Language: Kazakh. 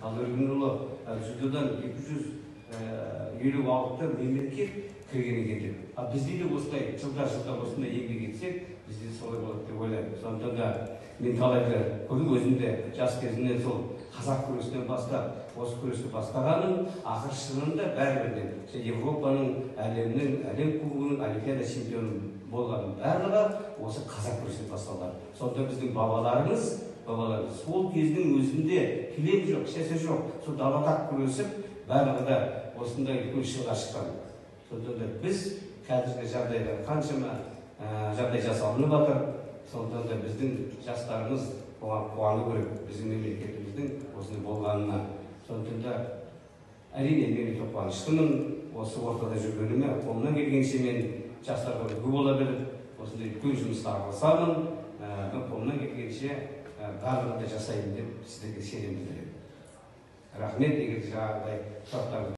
ал Өргенұлы дзюдодан 256 мемлекет кірген екен деп. Бізде де осылай жылдар осындай еңбек етсек, бізде солай болады деп ойлаймын. Сондықтан да мен талайды көрдім, өзімде жас кезімнен сол қазақ күресінен бастап, осы күресті бастағаным, ақыр шынында бәрібірден Европаның, әлемнің, әлем кубогының, олимпиада чемпионы болғаным барлығы осы қазақ күресінен басталған. Сонда біздің бабаларымыз сол кездің өзінде кілем жоқ, шеше жоқ, сол далада күресіп, барлығы да осындай үлкен шыңға шыққан. Сондықтан да біз қазіргі жағдайда қаншама жағдай жасалынып жатыр. Сондықтан да біздің жастарымыз қуану керек, біздің мемлекетіміздің осындай болғанына. Сондықтан да әрине мен өте қуаныштымын. Осы ортада жүргеніме қолымнан келгенше мен жастарға үлгі бола біліп, осындай үлкен жұмысқа араласамын. Мен қолымнан келгенше барлығын да жасаймын деп сіздерге сенім білдіремін. Рахмет, егер жаңағыдай сұрақтар